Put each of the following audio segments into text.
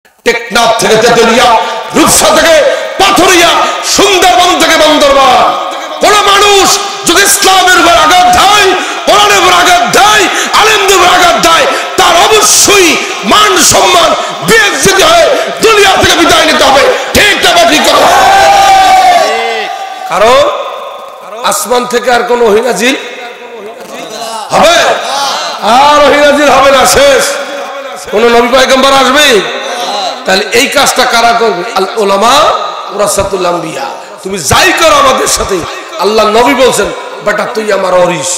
টেকনাফ থেকে তেতুলিয়া, রূপসা থেকে পাথুরিয়া, সুন্দরবন থেকে বান্দরবান, কোন মানুষ যদি ইসলামের উপর আঘাত দেয়, কোরআনের উপর আঘাত দেয়, আলেমদের উপর আঘাত দেয়, তার অবশ্যই মান সম্মান বেইজ্জতি হয়ে দুনিয়া থেকে বিদায় নিতে হবে। ঠিক না ঠিক কথা? কারণ আসমান থেকে আর কোন ওহী নাজিল হবে? আর ওহী নাজিল হবে না, শেষ। কোন নবী পয়গম্বর আসবে? তাহলে এই কাজটা কারা করবে? আল উলামা ওয়ারাসাতুল আম্বিয়া। তুমি যাই করো আমাদের সাথে, আল্লাহ নবী বলছেন, বেটা তুই আমার ওয়ারিস।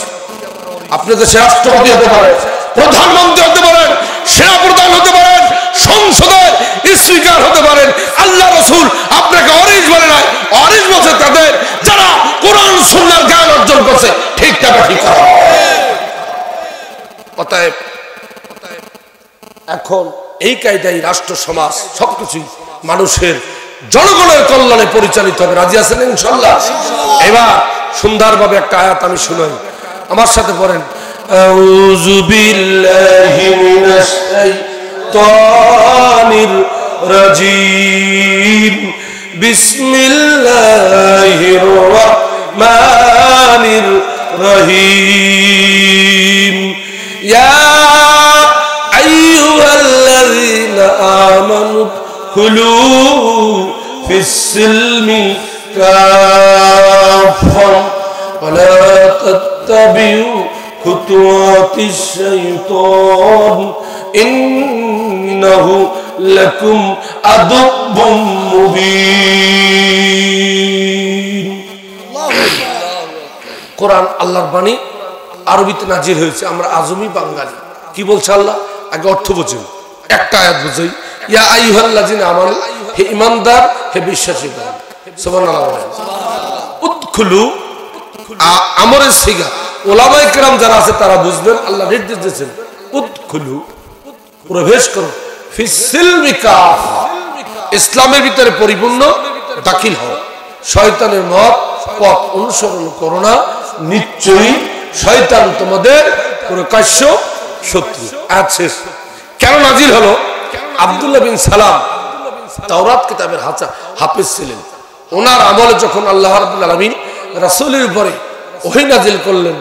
আপনি দেশে রাষ্ট্রপতি হতে পারেন, প্রধানমন্ত্রী হতে পারেন, সেনাপ্রধান হতে পারেন, সংসদের স্পিকার হতে পারেন, আল্লাহ রাসূল আপনাকে ওয়ারিস বলে নাই, ওয়ারিস বলছে তাদের যারা কোরআন সুন্নাহর জ্ঞান অর্জন করছে। ঠিক না ঠিক কথা? অতএব এখন এই কায়দায় রাষ্ট্র সমাজ সবকিছুই মানুষের জনগণের কল্যাণে পরিচালিত হবে। রাজি আছেন ইনশাআল্লাহ? এবার সুন্দরভাবে একটা আয়াত আমি শুনাই, আমার সাথে পড়েন। আউযু বিল্লাহি মিনাশ শাইতানির রাজীম, বিসমিল্লাহির রাহমানির রহিম। ইয়া আইয়ুহাল্লাযীনা আমানু কুলু ফিস সিলমি কাফা ওয়া লা তাত্তাবিউ খুতুওয়াতিশ শাইতান ইন্নাহু লাকুম আদুব্বুম মুবিন। কোরআন আল্লাহর বাণী, আরবিতে নাজিল হয়েছে, আমরা আজমি বাঙালি। কি বলছে আল্লাহ? আগে অর্থ বুঝুন, একটা আয়াত বুঝাই। ইয়া আইয়ুহাল্লাযীনা আমানু, হে ঈমানদার, হে বিশ্বাসীগণ। সুবহানাল্লাহ। উদখুলু, আমরের সিগা, উলামায়ে কেরাম যারা আছে তারা বুঝবেন, আল্লাহ নির্দেশ দিয়েছেন উদখুলু, প্রবেশ করো, ফিস সিলমি কাফা, ইসলামের ভিতরে পরিপূর্ণ দাখিল হও। শয়তানের পথ অনুসরণ করো না, নিশ্চয়ই শয়তান তোমাদের প্রকাশ্য শত্রু। আয়াত শেষ। কেন নাজিল হলো? আব্দুল্লাহ বিন সালাম তাওরাত কিতাবের হাফেজ ছিলেন। ওনার আমলে যখন আল্লাহ রাব্বুল আলামিন রাসূলের উপরে ওহী নাজিল করলেন,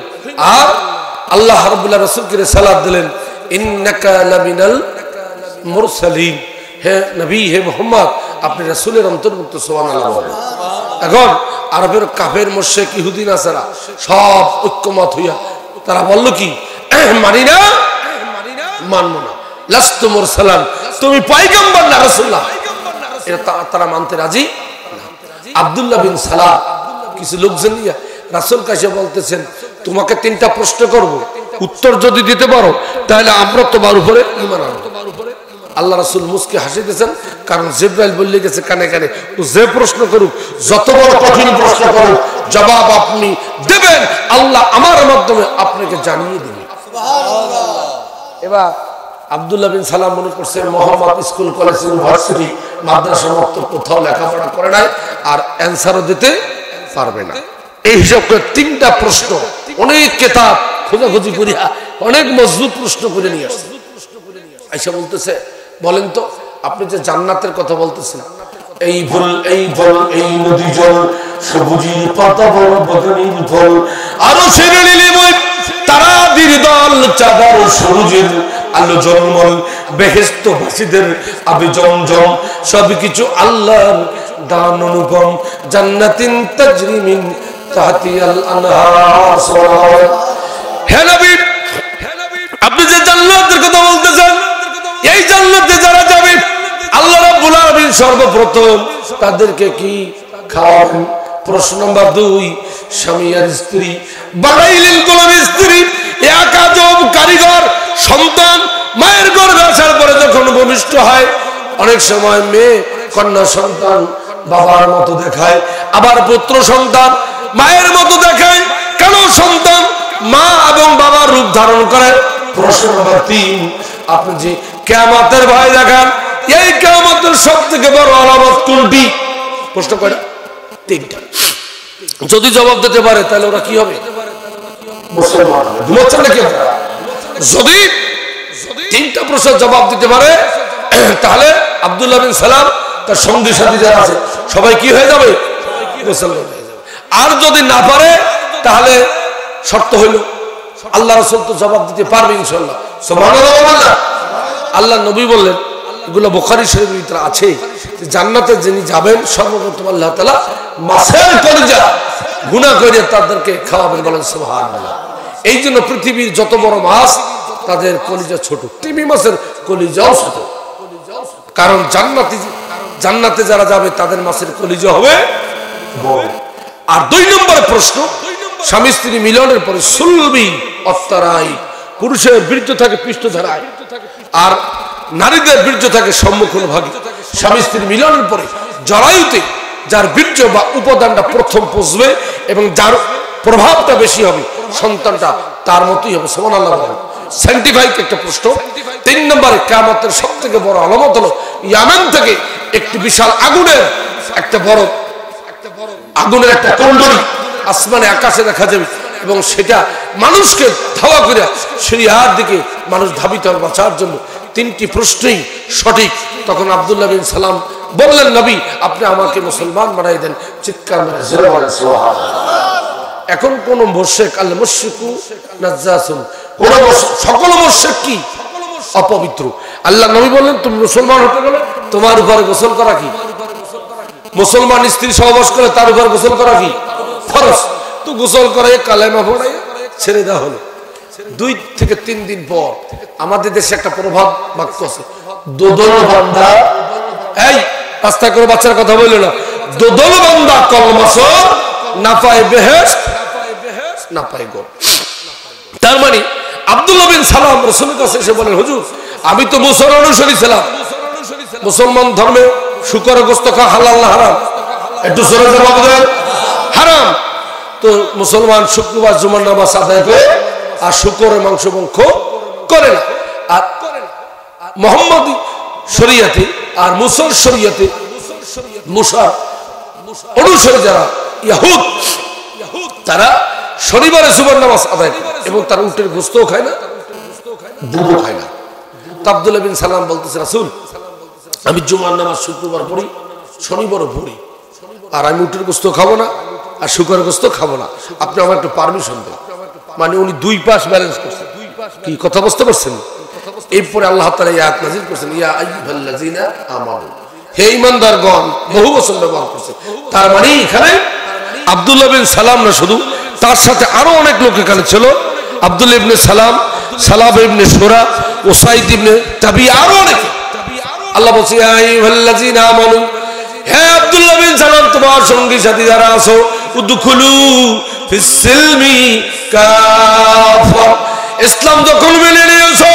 আর আল্লাহ রাব্বুল রাসূলকে রিসালাত দিলেন, ইন্নাকা লামিনাল মুরসালিন, হে নবী, হে মুহাম্মদ, আপনি রাসূলের অন্তর্ভুক্ত। সুবহানাল্লাহ। এখন আরবের কাফের মুশরিক ইহুদি নাসারা সব ঐক্যমত হইয়া তারা বলল কি? মানি না, মানব না। লাস্তু মুরসালান, তুমি পয়গম্বর না, রাসূলুল্লাহ। এটা তারা মানতে রাজি না। আব্দুল্লাহ বিন সালাম কিছু লোকজন নিয়ে রাসূল কাছে বলতেছেন, তোমাকে 3টা প্রশ্ন করব, উত্তর যদি দিতে পারো তাহলে আমরা তোমার উপরে ঈমান আনব। আল্লাহ রাসূল মুস্কি হাসিতেছেন, কারণ জিবরাইল বলে গেছে কানে কানে, যে প্রশ্ন করুক, যত বড় কঠিন প্রশ্ন করুক, জবাব আপনি দেবেন, আল্লাহ আমার মাধ্যমে আপনাকে জানিয়ে দিবেন। সুবহানাল্লাহ। এবার আব্দুল্লাহ বিন সালাম মনে করছেন মোহাম্মদ স্কুল, কলেজ, ইউনিভার্সিটি, মাদ্রাসা মত কোথাও লেখাপড়া করে নাই, আর অ্যান্সারও দিতে পারবে না। এই হিসাব করে 3টা প্রশ্ন, অনেক কিতাব খোঁজাখুঁজি করিয়া অনেক মজবুত প্রশ্ন করে নিয়ে আসছে। আয়েশা বলতেছে, বলেন তো আপনি যে জান্নাতের কথা বলতেছেন, এই ফুল, এই ফল, এই নদী জল, সবুজের পাতা বড় বাগানের ফল, আরো সেরে লিলিময় তারাদের দল, চাঁদার সূর্যের আলো জলমল, বেহেশত বাসীদের আবে জমজম, সবকিছু আল্লাহর দান অনুপম, জান্নাতিন তাজরি মিন তাহতিহাল আনহার। হে নবী, আপনি যে জান্নাতের কথা বলতেছেন, এই জান্নাতে যারা যাবে আল্লাহ রাব্বুল আলামিন সর্বপ্রথম তাদেরকে কি খাওয়াবেন? প্রশ্ন নম্বর 2, স্বামী আর স্ত্রী, বানাইলেন গোলামের স্ত্রী, এক আজব কারিগর সন্তান মায়ের গর্ভে আসার পরে যখন ভূমিষ্ঠ হয়, অনেক সময় মেয়ে কন্যা সন্তান বাবার মতো দেখায়, আবার পুত্র সন্তান মায়ের মতো দেখায়। কেন সন্তান মা এবং বাবার রূপ ধারণ করে? প্রশ্ন নম্বর 3, আপনি যে কিয়ামতের ভয় দেখান, এই কিয়ামতের সবথেকে বড় আলামত কোনটি? প্রশ্ন কয়টা? 3টা। যদি জবাব দিতে পারে তাহলে ওরা কি হবে? মুসলমান হবে। যদি 3টা প্রশ্নের জবাব দিতে পারে তাহলে আব্দুল্লাহ বিন সালাম তার সঙ্গী সাথী যারা আছে সবাই কি হয়ে যাবে? মুসলমান হয়ে যাবে। আর যদি না পারে তাহলে শর্ত হইল আল্লাহ রাসূল তো জবাব দিতে পারবে ইনশাআল্লাহ। সুবহানাল্লাহ। আল্লাহ নবী বললেন, এগুলো বুখারী শরীফের ভিতরে আছে, জান্নাতে যিনি যাবেন সর্বপ্রথম আল্লাহ তাআলা মাছের কলিজা গুনাহ করে তাদেরকে খাওয়াবেন, বলেন সুবহানাল্লাহ। এই জন্য পৃথিবীর যত বড় মাছ তাদের কলিজা ছোট, তিমি মাছের কলিজাও ছোট, কারণ জান্নাতে যারা যাবে তাদের মাছের কলিজা হবে বড়। আর 2 নম্বরের প্রশ্ন, স্বামী স্ত্রী মিলনের পরে সুলবি অত্তারাই, পুরুষের বীর্য থাকে পৃষ্ঠধারায় আর নারীদের বীর্য থাকে সম্মুখীন ভাগে। স্বামী স্ত্রী মিলনের পরে জরায়ুতে যার বীর্য বা উপাদানটা প্রথম পৌঁছবে এবং যার প্রভাবটা বেশি হবে সন্তানটা তার মতোই হবে। সুবহানাল্লাহ। সায়েন্টিফিক একটা প্রশ্ন। 3 নম্বরে কিয়ামতের সবথেকে বড় আলামত হলো ইয়ামান থেকে একটি বিশাল আগুনের একটা বড় আগুনের একটা কুণ্ডলী আসমানে আকাশে দেখা যাবে এবং সেটা মানুষকে ধাওয়া করে সিরিয়ার দিকে মানুষ ধাবিত হবে বাঁচার জন্য। 3টি প্রশ্নই সঠিক। তখন আব্দুল্লাহ বিন সালাম বললেন, নবী আপনি আমাকে মুসলমান বানাই দেন। চিৎকার মেরে জোরে বলেন সুবহানাল্লাহ। এখন কোন মুশরিক, আল মুশরিকু নাজ্জাসুন, কোন সকল মুশরিক কি অপবিত্র। আল্লাহ নবী বললেন তুমি মুসলমান হতে গেলে তোমার উপরে গোসল করা কি মুসলমান স্ত্রী সহবাস করে তার উপর গোসল করা কি ফরজ। তো গোসল করে কালেমা পড়ে ছেড়ে দেওয়া হলো। 2 থেকে 3 দিন পর আমাদের দেশে একটা প্রভাব বাক্য আছে, দোদল বান্দা, এই রাস্তা করে বাচ্চার কথা বললো না, দোদল বান্দা কলমাস না পায় বেহেশত না পায় গো। তার মানে আব্দুল্লাহ বিন সালাম রাসূলের কাছে এসে বলেন, হুজুর আমি তো মুসলমান অনুসারী ছিলাম, মুসলমান ধর্মে শুকরের গোশত খাওয়া হালাল না হারাম? একটু জোরে জবাব দেন। হারাম। তো মুসলমান শুক্রবার জুমার নামাজ আদায় করে আর শুকরের মাংস ভক্ষ করে না। আর মুহাম্মদী শরীয়তে আর মুসার শরীয়তে মুসা অনুসারী যারা ইয়াহুদ, তারা শনিবারে জুমার নামাজ আদায় করে এবং তারা উটের গোশতও খায় না, দুধও খায় না। আব্দুল্লাহ বিন সালাম বলতেছে, রাসূল আমি জুমার নামাজ শুক্রবার পড়ি, শনিবারও পড়ি, আর আমি উটের গোশত খাবো না আর শুকরের গোশত খাবো না, আপনি আমার একটু পারমিশন দেন। মানে উনি 2 পাশ ব্যালেন্স করছেন। কি কথা বুঝতে পারছেন? এরপরে আল্লাহ তাআলা আয়াত নাযিল করেছেন, ইয়া আইয়ুহাল্লাযিনা আমানু, হে ঈমানদারগণ, বহু বচন ব্যবহার করছে। তার মানে এখানে আব্দুল্লাহ বিন সালাম না শুধু, তার সাথে আরো অনেক লোক এখানে ছিল। আব্দুল্লাহ ইবনে সালাম, সালাব ইবনে শুরা, উসাইদ ইবনে তাবি, আরো অনেকে। আল্লাহ বলছে, ইয়া আইয়ুহাল্লাযিনা আমানু, হে আব্দুল্লাহ বিন সালাম তোমার সঙ্গী সাথী যারা আছো, উদখুলু ফিস সিলমি কাফা, ইসলাম যখন মেনে নিয়েছো,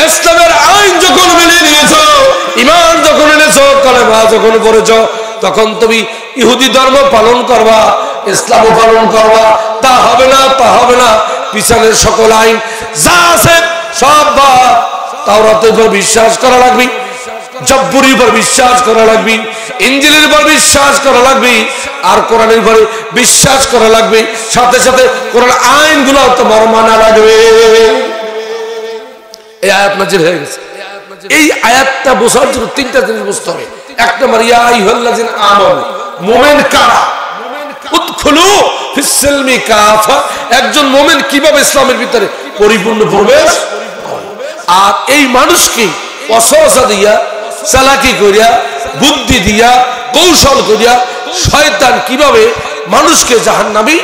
ইসলামের আইন যখন মেনে নিয়েছো, ঈমান যখন এনেছো, কালেমা যখন পড়েছো, তখন তুমি ইহুদি ধর্ম পালন করবা, ইসলামও পালন করবা। তা হবে না, তা হবে না। পিছনের সকল আইন যা আছে সব বাদ। তাওরাতের উপর বিশ্বাস করা লাগবে, জব্বুরের উপর বিশ্বাস করা লাগবে, ইনজিলের উপর বিশ্বাস করা লাগবে, আর কোরআনের উপরে বিশ্বাস করা লাগবে। সাথে সাথে কোরআন আইনগুলো তোমার মানা লাগবে। এই আয়াত নাযিল হয়ে গেছে। এই আয়াতটা বোঝার জন্য 3টা জিনিস বুঝতে হবে। 1 নম্বর, ইয়া আইয়ুহাল্লাযিনা আমানু, মুমিন কারা? উদখুলু ফিস সিলমি কাফা, একজন মুমিন কিভাবে ইসলামের ভিতরে পরিপূর্ণ প্রবেশ করে। আর এই মানুষকে ওয়াসওয়াসা দিয়া, চালাকি করিয়া, বুদ্ধি দিয়া, কৌশল করিয়া শয়তান কিভাবে মানুষকে জাহান্নামী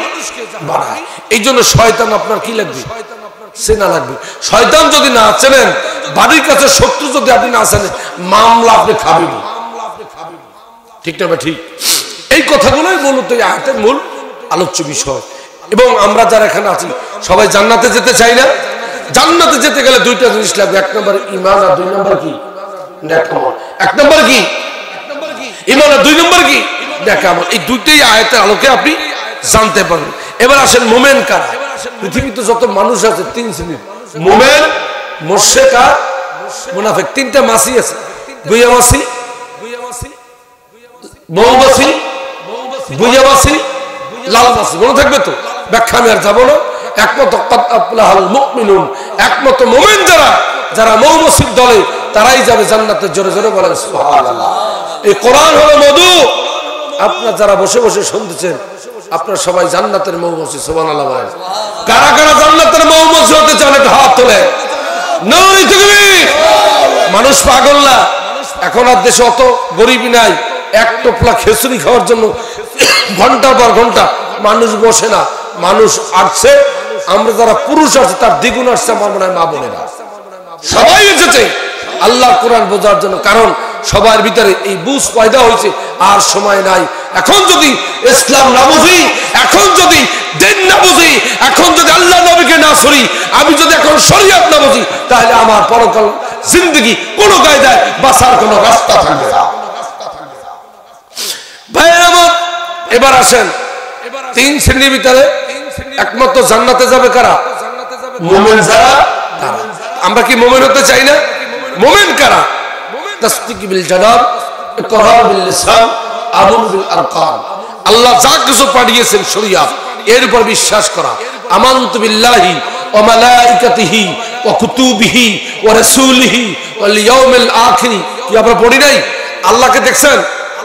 বানায়। এই জন্য শয়তান আপনার কি লাগবে? চেনা লাগবে। শয়তান যদি না চেনেন, বাড়ির কাছে শত্রু যদি আপনি না চেনেন, মামলা আপনি খাবেন। ঠিক না? ঠিক। এই কথাগুলোই মূলত এই আয়াতের মূল আলোচ্য বিষয়। এবং আমরা যারা এখানে আছি সবাই জান্নাতে যেতে চাই না? জান্নাতে যেতে গেলে 2টা জিনিস লাগবে। 1 নম্বর ঈমান, আর 2 নম্বর কি? নেক আমল। 1 নম্বর কি? ঈমান, আর 2 নম্বর কি? নেক আমল। এই 2টাই আয়াতের আলোকে আপনি জানতে পারবেন। এবার আসেন মুমিন কারা। পৃথিবীতে যত মানুষ আছে 3 শ্রেণীর, মুমিন, মুশরিক আর মুনাফিক। 3টা মাসি আছে, গুয়ামাসি, মৌমাছি, গুয়ামাসি, লালমাসি। মনে থাকবে তো? ব্যাখ্যা আমি আর যাবো না। একমত কাদ আফলাহাল মুমিনুন, একমত মুমিন যারা, যারা মৌমাছির দলে তারাই যাবে জান্নাতে। জোরে জোরে বলেন সুবহানাল্লাহ। এই কোরআন হলো মধু। আপনারা যারা বসে বসে শুনতেছেন, আপনারা সবাই জান্নাতের মৌমাছি। সুবহানাল্লাহ বলেন। কারা কারা জান্নাতের মৌমাছি হতে চান একটু হাত তোলেন। নবী তাকবীর। মানুষ পাগল না, এখন আর দেশে অত গরিবই নাই। এক টোপলা খিচুড়ি খাওয়ার জন্য ঘন্টার পর ঘন্টা মানুষ বসে না। মানুষ আসছে, আমরা যারা পুরুষ আছে তার দ্বিগুণ আসছে আমার মনে হয় মা বোনেরা। সবাই এসেছে আল্লাহ কোরআন বোঝার জন্য, কারণ সবার ভিতরে এই বুঝ পয়দা হয়েছে আর সময় নাই। এখন যদি ইসলাম না বুঝি, এখন যদি দিন না বুঝি, এখন যদি আল্লাহ নবীকে না শুনি, আমি যদি এখন শরীয়ত না বুঝি, তাহলে আমার পরকাল জিন্দগি কোনো কায়দায় বাঁচার কোনো রাস্তা থাকবে না। ভাইয়ের আমার, এবার আসেন, তিন শ্রেণীর ভিতরে একমাত্র জান্নাতে যাবে কারা? মুমিন যারা। আমরা কি মুমিন হতে চাই না? মুমিন কারা? তাসদিক বিল জানাব, ইকরার বিল লিসান, আমল বিল আরকান। আল্লাহ যা কিছু পাঠিয়েছেন শরীয়ত, এর উপর বিশ্বাস করা। আমানতু বিল্লাহি ওয়া মালাইকাতিহি ওয়া কুতুবিহি ওয়া রাসূলিহি ওয়াল ইয়াউমিল আখির। কি আমরা পড়ি নাই? আল্লাহকে দেখছেন?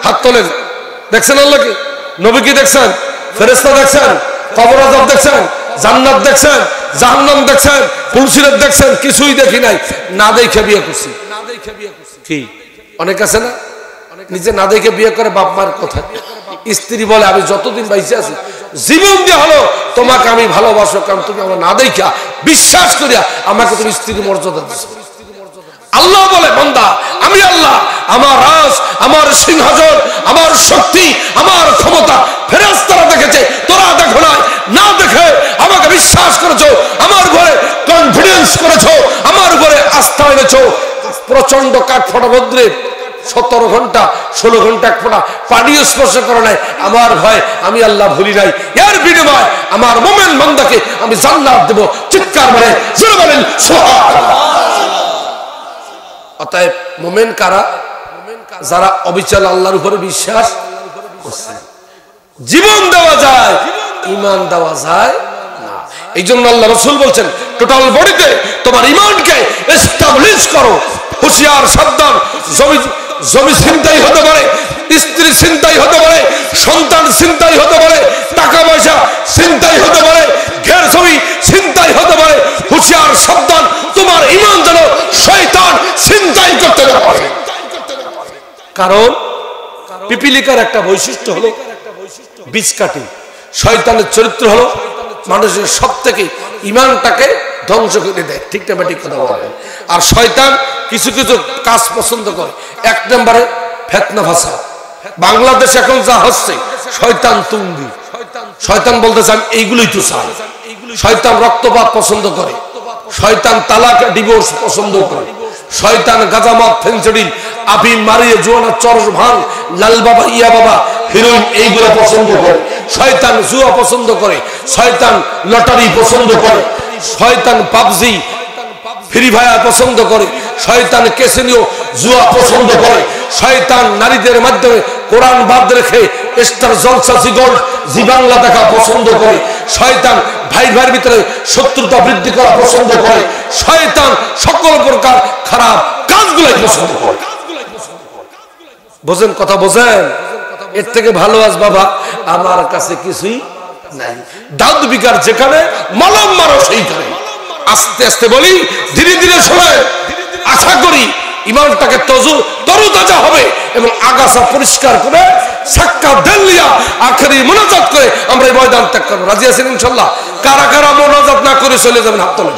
হাত তোলেন। দেখছেন আল্লাহকে? নবীকে দেখছেন? ফেরেশতা দেখছেন? কবর আযাব দেখছেন? জান্নাত দেখছেন? জাহান্নাম দেখছেন? ফুলসিরাত দেখছেন? কিছুই দেখি নাই, না দেখে বিয়ে করছি। কি অনেক আছে না, নিজে না দেখে বিয়ে করে বাপ মার কথা। স্ত্রী বলে আমি যতদিন বাইসে আছি জীবন দিয়ে হলো তোমাকে আমি ভালোবাসো, কারণ তুমি আমার না দেখা বিশ্বাস করিয়া আমাকে তুমি স্ত্রীর মর্যাদা দিচ্ছ। আল্লাহ বলে বান্দা আমি আল্লাহ, আমার রাজ, আমার সিংহাসন, আমার শক্তি, আমার ক্ষমতা ফেরেশতারা দেখেছে, তোরা দেখো না, না দেখে আমাকে বিশ্বাস করেছো, আমার ঘরে কনফিডেন্স করেছো, আমার ঘরে আস্থা এনেছো। প্রচন্ড কাঠফোটা রৌদ্রে 17 ঘন্টা 16 ঘন্টা এক ফোঁটা পানিও স্পর্শ করে নাই, আমার ভয় আমি আল্লাহ ভুলি নাই। এর বিনিময় আমার মুমিন বান্দাকে আমি জান্নাত দেব। চিৎকার করে জোরে বলেন সুবহানাল্লাহ। অতএব মুমিন কারা? যারা অবিচল আল্লাহর উপরে বিশ্বাস করছে। জীবন দেওয়া যায়, ঈমান দেওয়া যায় না। এই জন্য আল্লাহ রাসূল বলছেন টোটাল বডিতে তোমার ঈমানকে এস্টাবলিশ করো। হুঁশিয়ার, সাবধান। জমি ছিনতাই হতে পারে, স্ত্রী ছিনতাই হতে পারে, সন্তান ছিনতাই হতে পারে, টাকা পয়সা ছিনতাই হতে পারে, ঘের জমি ছিনতাই হতে পারে। হুঁশিয়ার, সাবধান, তোমার ঈমান যেন শয়তান ছিনতাই করতে না পারে। কারণ পিপিলিকার একটা বৈশিষ্ট্য হলো বীজ কাটি। শয়তানের চরিত্র হলো মানুষের সব থেকে ঈমানটাকে ধ্বংস করে দেয়। ঠিক না ঠিক কথা বলে। আর শয়তান কিছু কিছু কাজ পছন্দ করে। এক নম্বরে ফিতনা ফাসাদ। বাংলাদেশ এখন যা হচ্ছে শয়তান তুঙ্গি। শয়তান বলতে চান এইগুলোই তো চায়। শয়তান রক্তপাত পছন্দ করে, শয়তান তালাক ডিভোর্স পছন্দ করে, শয়তান গাঁজামাত ফেন্সিডিল আফিম মারিয়ে জোয়ানা চরস ভাঙ লাল বাবা ইয়া বাবা হিরোইন এইগুলো পছন্দ করে। শয়তান জুয়া পছন্দ করে, শয়তান লটারি পছন্দ করে, শয়তান পাবজি ফ্রি ফায়ার পছন্দ করে, শয়তান ক্যাসিনো জুয়া পছন্দ করে, শয়তান নারীদের মাধ্যমে কোরআন বাদ রেখে স্টার জলসা গোল্ড জি বাংলা দেখা পছন্দ করে, শয়তান ভাই ভাইয়ের ভিতরে শত্রুতা বৃদ্ধি করা পছন্দ করে, শয়তান সকল প্রকার খারাপ কাজগুলাই পছন্দ করে। বোঝেন কথা? বোঝেন? এর থেকে ভালো আজ বাবা আমার কাছে কিছুই নাই। দাউদ বিকার যেখানে মলম মারো সেইখানে। আস্তে আস্তে বলি, ধীরে ধীরে শোনায়। আশা করি ইমানটাকে তরুতাজা হবে এবং আগাছা পরিষ্কার করে সাক্কাত দেলিয়া আখেরি মুনাজাত করে আমরা এই ময়দান ত্যাগ করব। রাজি আছেন ইনশাআল্লাহ? কারা কারা মুনাজাত না করে চলে যাবেন হাত তোলেন।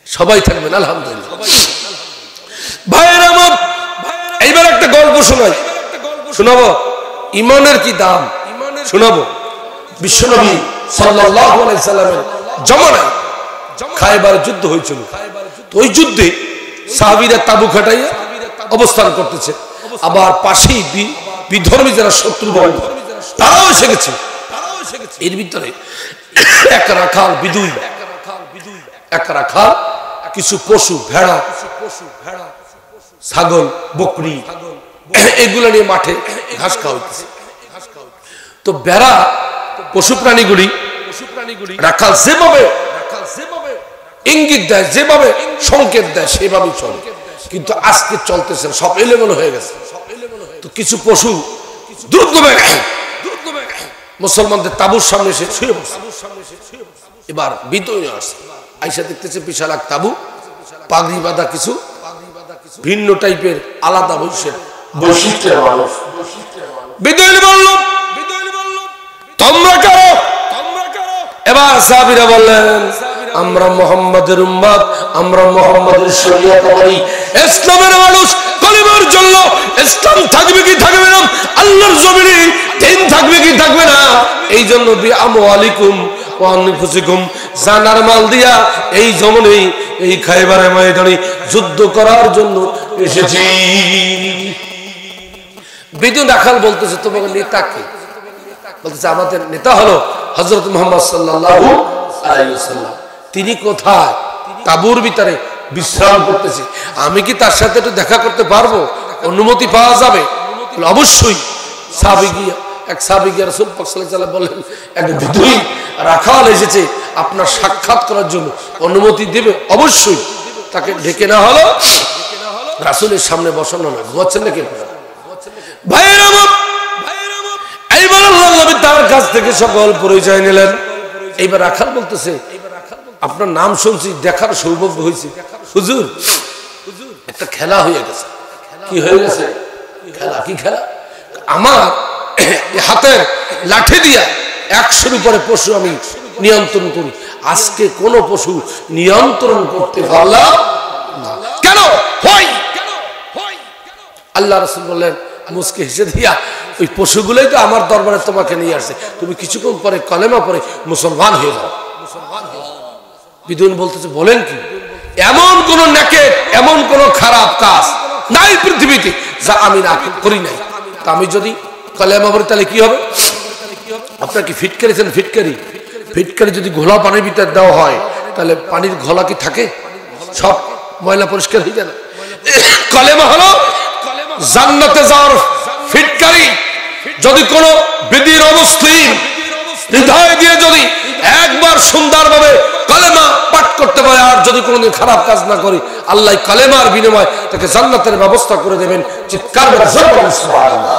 সবাই থাকবেন আলহামদুলিল্লাহ। ভাইয়েরা আমার, এইবার একটা গল্প শোনাই। শোনাবো ইমানের কি দাম শোনাবো। বিশ্বনবী সাল্লাল্লাহু আলাইহি সাল্লামের জামানায় খায়বার যুদ্ধ হয়েছিল। ওই যুদ্ধে সাহাবীরা তাবু খাটাইয়া অবস্থান করতেছে। আবার পাশেই বিধর্মী যারা শত্রু বর্গ তারাও এসে গেছে। এর ভিতরে এক রাখাল বিদুই, এক রাখাল কিছু পশু, ভেড়া, ছাগল, বকরি এগুলো নিয়ে মাঠে ঘাস খাওয়া হইতেছে। তো বেড়া পশু প্রাণীগুলি রাখাল যেভাবে ইঙ্গিত দেয়, যেভাবে সংকেত দেয় সেভাবেই চলে। কিন্তু আজকে চলতেছে সব এলোমেলো হয়ে গেছে। তো কিছু পশু দ্রুতবেগে মুসলমানদের তাঁবুর সামনে এসে শুয়ে পড়ছে। এবার বিদ্রোহী আসছে, আইসা দেখতেছে বিশাল এক তাঁবু, পাগড়ি বাঁধা কিছু ভিন্ন টাইপের আলাদা বৈশিষ্ট্যের মানুষ। বিদ্রোহী বলল, তোমরা কারো? এবার সাহাবীরা বললেন, আমরা মুহাম্মাদের উম্মত, আমরা মুহাম্মাদের শরীয়ত মানি, ইসলামের মানুষ। কলিমার জন্য ইসলাম থাকবে কি থাকবে না, আল্লাহর জমিনে দিন থাকবে কি থাকবে না, এই জন্য বিআমওয়ালিকুম ওয়া আনফুসিকুম, জানার মাল দিয়া এই জমিনে এই খায়বারের ময়দানে যুদ্ধ করার জন্য এসেছি। বিদুন রাখাল বলতেছে, তোমাদের নেতা কে? বলতেছে, আমাদের নেতা হলো হযরত মুহাম্মদ সাল্লাল্লাহু আলাইহি ওয়াসাল্লাম। তিনি কোথায়? তাঁবুর ভিতরে বিশ্রাম করতেছে। আমি কি তার সাথে একটু দেখা করতে পারবো? অনুমতি পাওয়া যাবে? অবশ্যই। এক সাহাবী গিয়ে রাসূল পাক সাল্লাল্লাহু আলাইহি ওয়াসাল্লাম বললেন, এক বিদুই রাখাল এসেছে আপনার সাক্ষাৎ করার জন্য, অনুমতি দেবে? অবশ্যই। তাকে ডেকে না হলো, রাসূলের সামনে বসানো না। ঘুমাচ্ছেন নাকি ভাইয়েরা? এইবার আল্লাহর নবী তার কাছ থেকে সকল পরিচয় নিলেন। এইবার রাখাল বলতেছে, আপনার নাম শুনছি, দেখার সৌভাগ্য হয়েছে। হুজুর, একটা খেলা হয়ে গেছে। কি হয়ে গেছে? খেলা। কি খেলা? আমার হাতের লাঠি দিয়া 100-র উপরে পশু আমি নিয়ন্ত্রণ করি। আজকে কোন পশু নিয়ন্ত্রণ করতে পারলাম না। কেন? আল্লাহ রাসূল বললেন মুসকে হেসে দিয়া, ওই পশুগুলোই তো আমার দরবারে তোমাকে নিয়ে আসছে, তুমি কিছুক্ষণ পরে কলেমা পরে মুসলমান হয়ে যাও। বিদুন বলতেছে, বলেন কি? এমন কোন নেকেট, এমন কোন খারাপ কাজ নাই পৃথিবীতে যা আমি না করি নাই। তা আমি যদি কলেমা পড়ি তাহলে কি হবে? আপনার কি ফিটকারিছেন? ফিটকারি যদি ঘোলা পানির ভিতরে দেওয়া হয় তাহলে পানির ঘোলা কি থাকে? সব ময়লা পরিষ্কার হয়ে যায় না? কলেমা হলো জান্নাতে যাওয়ার ফিটকারি। যদি কোনো বিধির অমুসলিম হৃদয় দিয়ে যদি একবার সুন্দরভাবে কলেমা পাঠ করতে পারে, আর যদি কোনোদিন খারাপ কাজ না করে, আল্লাহ কলেমার বিনিময়ে তাকে জান্নাতের ব্যবস্থা করে দেবেন। চিৎকার করে সুবহানাল্লাহ।